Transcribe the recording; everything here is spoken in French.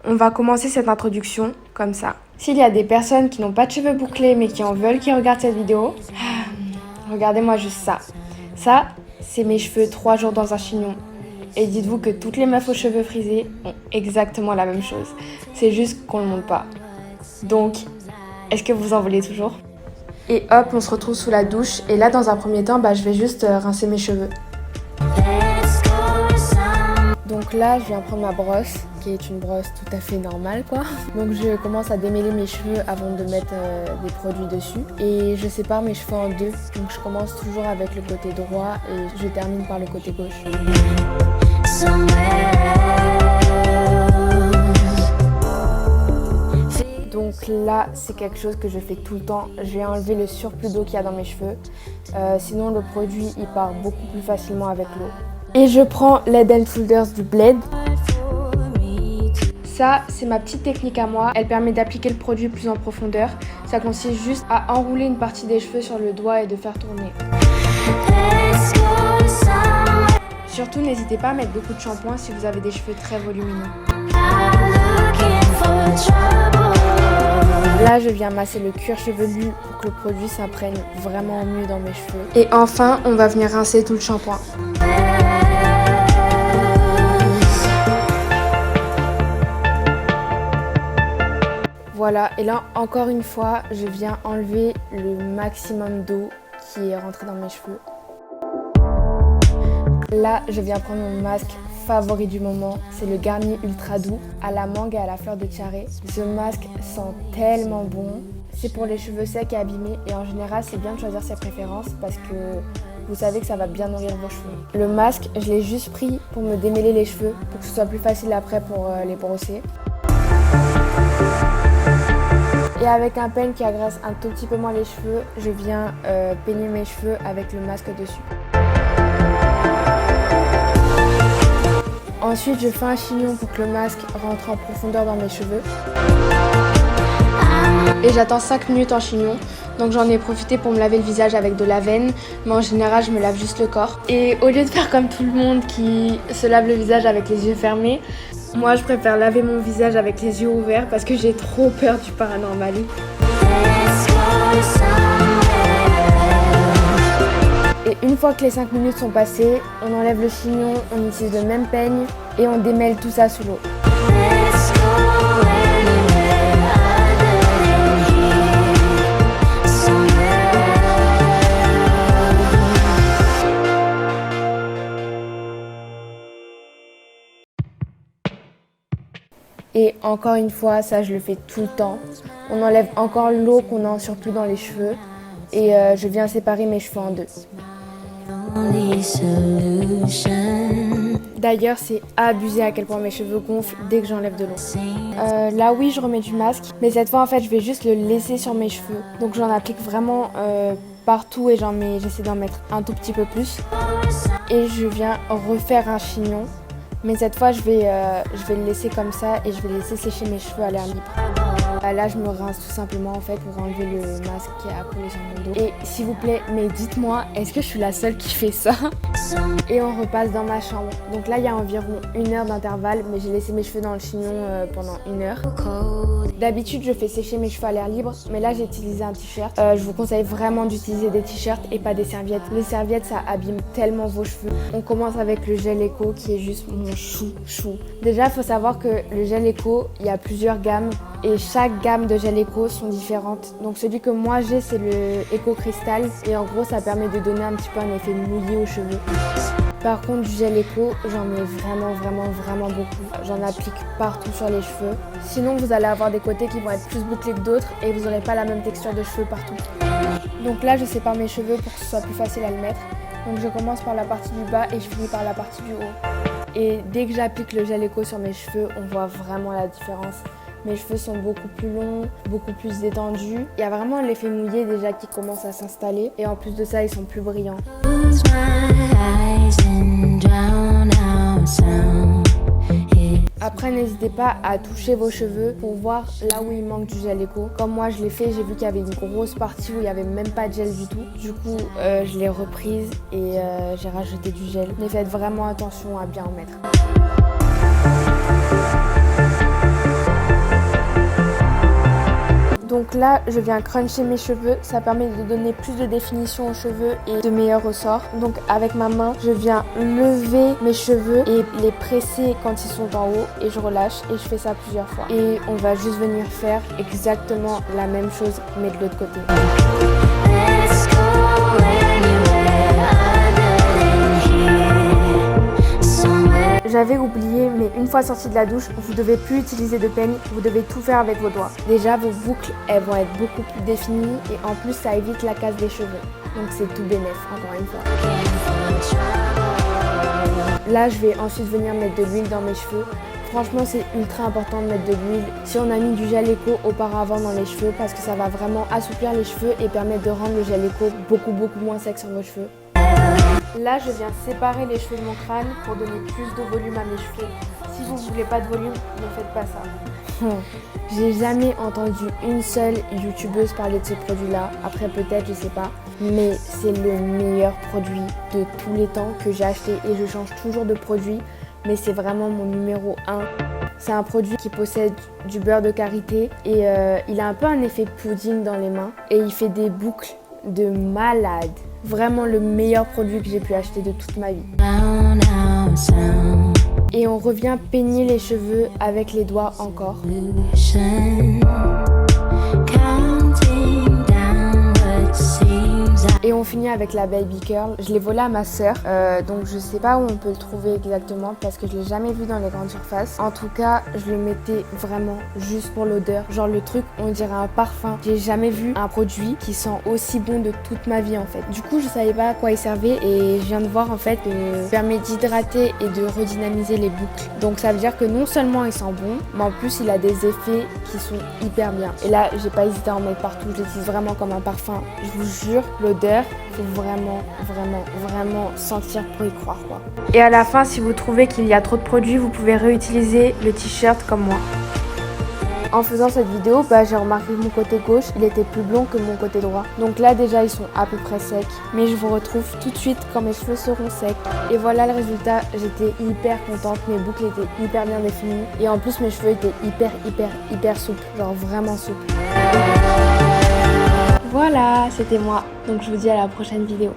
On va commencer cette introduction comme ça. S'il y a des personnes qui n'ont pas de cheveux bouclés mais qui en veulent qui regardent cette vidéo, regardez-moi juste ça. Ça, c'est mes cheveux 3 jours dans un chignon. Et dites-vous que toutes les meufs aux cheveux frisés ont exactement la même chose. C'est juste qu'on ne le montre pas. Donc, est-ce que vous en voulez toujours ? Et hop, on se retrouve sous la douche. Et là, dans un premier temps, je vais juste rincer mes cheveux. Donc là, je viens prendre ma brosse, qui est une brosse tout à fait normale, quoi. Donc je commence à démêler mes cheveux avant de mettre des produits dessus. Et je sépare mes cheveux en deux. Donc je commence toujours avec le côté droit et je termine par le côté gauche. Donc là, c'est quelque chose que je fais tout le temps. Je vais enlever le surplus d'eau qu'il y a dans mes cheveux. Sinon, le produit, il part beaucoup plus facilement avec l'eau. Et je prends l'Head & Shoulders du Blade. Ça, c'est ma petite technique à moi. Elle permet d'appliquer le produit plus en profondeur. Ça consiste juste à enrouler une partie des cheveux sur le doigt et de faire tourner. Surtout, n'hésitez pas à mettre beaucoup de shampoing si vous avez des cheveux très volumineux. Là, je viens masser le cuir chevelu pour que le produit s'imprègne vraiment mieux dans mes cheveux. Et enfin, on va venir rincer tout le shampoing. Voilà, et là, encore une fois, je viens enlever le maximum d'eau qui est rentré dans mes cheveux. Là, je viens prendre mon masque favori du moment, c'est le Garnier Ultra Doux à la mangue et à la fleur de tiare. Ce masque sent tellement bon. C'est pour les cheveux secs et abîmés et en général, c'est bien de choisir ses préférences parce que vous savez que ça va bien nourrir vos cheveux. Le masque, je l'ai juste pris pour me démêler les cheveux pour que ce soit plus facile après pour les brosser. Et avec un peigne qui agresse un tout petit peu moins les cheveux, je viens peigner mes cheveux avec le masque dessus. Ensuite, je fais un chignon pour que le masque rentre en profondeur dans mes cheveux. Et j'attends 5 minutes en chignon. Donc j'en ai profité pour me laver le visage avec de la veine. Mais en général, je me lave juste le corps. Et au lieu de faire comme tout le monde qui se lave le visage avec les yeux fermés, moi je préfère laver mon visage avec les yeux ouverts parce que j'ai trop peur du paranormal. Et une fois que les 5 minutes sont passées, on enlève le chignon, on utilise le même peigne et on démêle tout ça sous l'eau. Et encore une fois, ça je le fais tout le temps. On enlève encore l'eau qu'on a en surplus dans les cheveux et je viens séparer mes cheveux en deux. D'ailleurs, c'est abusé à quel point mes cheveux gonflent dès que j'enlève de l'eau. Là oui, je remets du masque, mais cette fois en fait, je vais juste le laisser sur mes cheveux. Donc j'en applique vraiment partout et j'essaie d'en mettre un tout petit peu plus. Et je viens refaire un chignon. Mais cette fois, je vais le laisser comme ça et je vais laisser sécher mes cheveux à l'air libre. Là, je me rince tout simplement en fait pour enlever le masque qui est accolé sur mon dos. Et s'il vous plaît, mais dites-moi, est-ce que je suis la seule qui fait ça ? Et on repasse dans ma chambre. Donc là, il y a environ 1 heure d'intervalle, mais j'ai laissé mes cheveux dans le chignon pendant 1 heure. D'habitude, je fais sécher mes cheveux à l'air libre, mais là, j'ai utilisé un t-shirt. Je vous conseille vraiment d'utiliser des t-shirts et pas des serviettes. Les serviettes, ça abîme tellement vos cheveux. On commence avec le gel Eco qui est juste mon chou. Déjà, il faut savoir que le gel Eco, il y a plusieurs gammes et chaque gamme de gel Eco sont différentes. Donc celui que moi j'ai, c'est le Eco Cristal et en gros, ça permet de donner un petit peu un effet mouillé aux cheveux. Par contre, du gel Eco, j'en mets vraiment beaucoup. J'en applique partout sur les cheveux. Sinon, vous allez avoir des côtés qui vont être plus bouclés que d'autres et vous n'aurez pas la même texture de cheveux partout. Donc là, je sépare mes cheveux pour que ce soit plus facile à le mettre. Donc je commence par la partie du bas et je finis par la partie du haut. Et dès que j'applique le gel Eco sur mes cheveux, on voit vraiment la différence. Mes cheveux sont beaucoup plus longs, beaucoup plus détendus. Il y a vraiment l'effet mouillé déjà qui commence à s'installer. Et en plus de ça, ils sont plus brillants. Après, n'hésitez pas à toucher vos cheveux pour voir là où il manque du gel Eco. Comme moi, je l'ai fait, j'ai vu qu'il y avait une grosse partie où il n'y avait même pas de gel du tout. Du coup, je l'ai reprise et j'ai rajouté du gel. Mais faites vraiment attention à bien en mettre. Donc là, je viens cruncher mes cheveux. Ça permet de donner plus de définition aux cheveux et de meilleurs ressorts. Donc avec ma main, je viens lever mes cheveux et les presser quand ils sont en haut et je relâche et je fais ça plusieurs fois. Et on va juste venir faire exactement la même chose mais de l'autre côté. J'avais oublié, mais une fois sorti de la douche, vous ne devez plus utiliser de peigne, vous devez tout faire avec vos doigts. Déjà, vos boucles, elles vont être beaucoup plus définies et en plus, ça évite la casse des cheveux. Donc c'est tout bénef, encore une fois. Là, je vais ensuite venir mettre de l'huile dans mes cheveux. Franchement, c'est ultra important de mettre de l'huile si on a mis du gel éco auparavant dans les cheveux parce que ça va vraiment assouplir les cheveux et permettre de rendre le gel éco beaucoup moins sec sur vos cheveux. Là, je viens séparer les cheveux de mon crâne pour donner plus de volume à mes cheveux. Si vous ne voulez pas de volume, ne faites pas ça. J'ai jamais entendu une seule youtubeuse parler de ce produit-là. Après, peut-être, je sais pas. Mais c'est le meilleur produit de tous les temps que j'ai acheté et je change toujours de produit. Mais c'est vraiment mon numéro 1. C'est un produit qui possède du beurre de karité et il a un peu un effet pudding dans les mains. Et il fait des boucles de malade. Vraiment le meilleur produit que j'ai pu acheter de toute ma vie. Et on revient peigner les cheveux avec les doigts encore. Et on finit avec la baby curl. Je l'ai volé à ma sœur, donc je sais pas où on peut le trouver exactement parce que je l'ai jamais vu dans les grandes surfaces. En tout cas, je le mettais vraiment juste pour l'odeur. Genre le truc, on dirait un parfum. J'ai jamais vu un produit qui sent aussi bon de toute ma vie en fait. Du coup, je savais pas à quoi il servait et je viens de voir en fait qu'il permet d'hydrater et de redynamiser les boucles. Donc ça veut dire que non seulement il sent bon, mais en plus il a des effets qui sont hyper bien. Et là, j'ai pas hésité à en mettre partout. Je l'utilise vraiment comme un parfum. Je vous jure, l'odeur, faut vraiment sentir pour y croire quoi. Et à la fin, si vous trouvez qu'il y a trop de produits, vous pouvez réutiliser le t-shirt comme moi. En faisant cette vidéo, j'ai remarqué que mon côté gauche, il était plus blond que mon côté droit. Donc là déjà, ils sont à peu près secs. Mais je vous retrouve tout de suite quand mes cheveux seront secs. Et voilà le résultat, j'étais hyper contente. Mes boucles étaient hyper bien définies. Et en plus, mes cheveux étaient hyper souples. Genre vraiment souples. Voilà, c'était moi. Donc je vous dis à la prochaine vidéo.